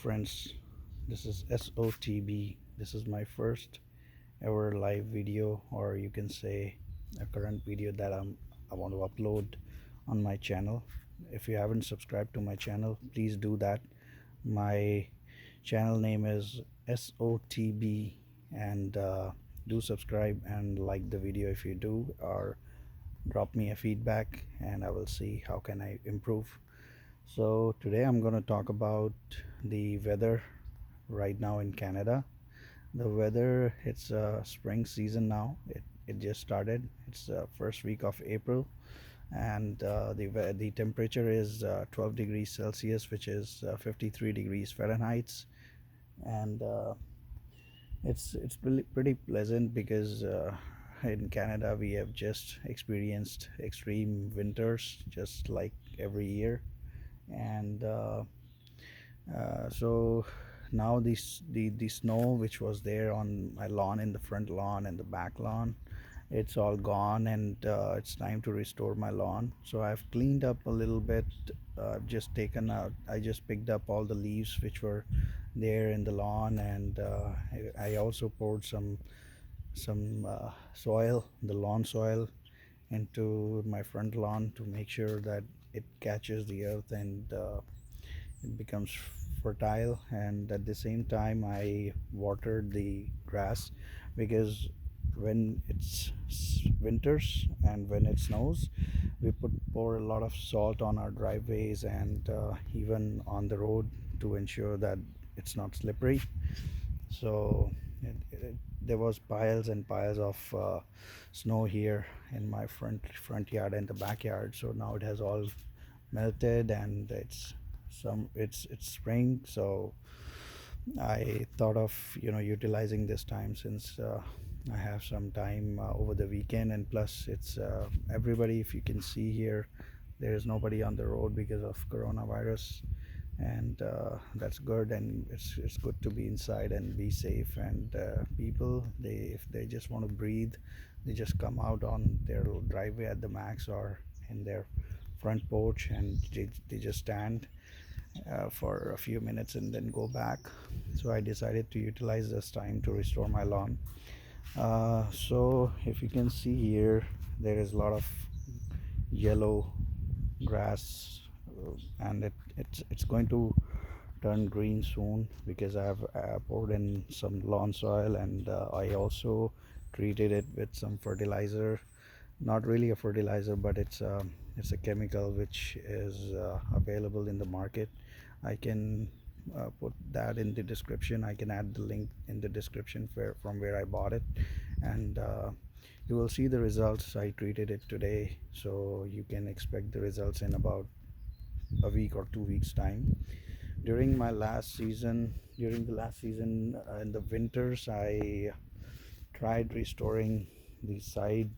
friends, this is SOTB. This is my first ever live video, or you can say a current video that I want to upload on my channel. If you haven't subscribed to my channel, please do that. My channel name is SOTB, and do subscribe and like the video if you do, or drop me a feedback and I will see how can I improve. So today I'm going to talk about the weather right now in Canada. The weather, it's spring season now. It just started. It's first week of April, and the temperature is 12 degrees Celsius, which is 53 degrees Fahrenheit, and it's pretty pleasant because in Canada we have just experienced extreme winters just like every year, and so now the snow which was there on my lawn, in the front lawn and the back lawn, it's all gone, and it's time to restore my lawn. So I've cleaned up a little bit. I've just taken out, I just picked up all the leaves which were there in the lawn, and I also poured some soil, the lawn soil, into my front lawn to make sure that it catches the earth and it becomes fertile. And at the same time I watered the grass, because when it's winters and when it snows, we pour a lot of salt on our driveways and even on the road to ensure that it's not slippery. So there was piles and piles of snow here in my front yard and the backyard. So now it has all melted, and it's spring. So I thought of utilizing this time, since I have some time over the weekend, and plus it's everybody, if you can see here, there is nobody on the road because of coronavirus, and that's good. And it's good to be inside and be safe. And people, if they just want to breathe, they just come out on their driveway at the max or in their front porch, and they just stand for a few minutes and then go back. So I decided to utilize this time to restore my lawn. So if you can see here, there is a lot of yellow grass, and it's going to turn green soon, because I have poured in some lawn soil, and I also treated it with some fertilizer. Not really a fertilizer, but it's a chemical which is available in the market. I can put that in the description. I can add the link in the description from where I bought it, and you will see the results. I treated it today, so you can expect the results in about a week or 2 weeks time. During the last season, in the winters, I tried restoring the side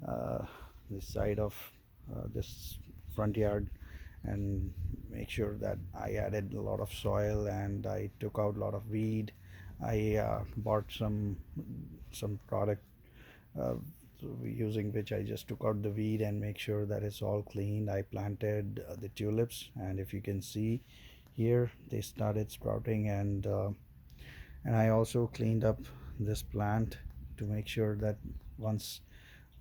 uh, of this front yard, and make sure that I added a lot of soil and I took out a lot of weed. I bought some product uh, using which I just took out the weed and make sure that it's all clean. I planted the tulips, and if you can see here, they started sprouting, and I also cleaned up this plant to make sure that once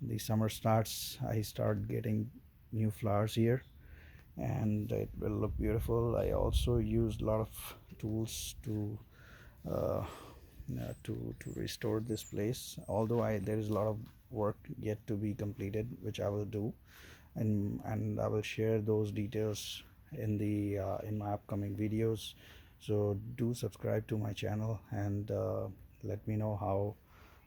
the summer starts, I start getting new flowers here, and it will look beautiful. I also used a lot of tools uh, to restore this place, although there is a lot of work yet to be completed, which I will do, and I will share those details in the in my upcoming videos. So do subscribe to my channel, and let me know how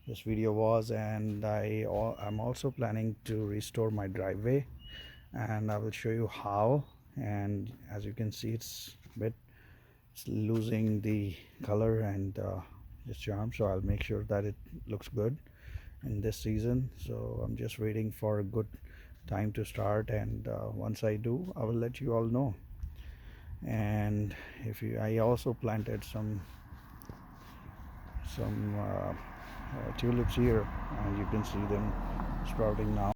this video was. And I'm also planning to restore my driveway, and I will show you how. And as you can see, it's losing the color and its charm, so I'll make sure that it looks good in this season. So I'm just waiting for a good time to start, and once I do, I will let you all know. And I also planted some tulips here, and you can see them sprouting now.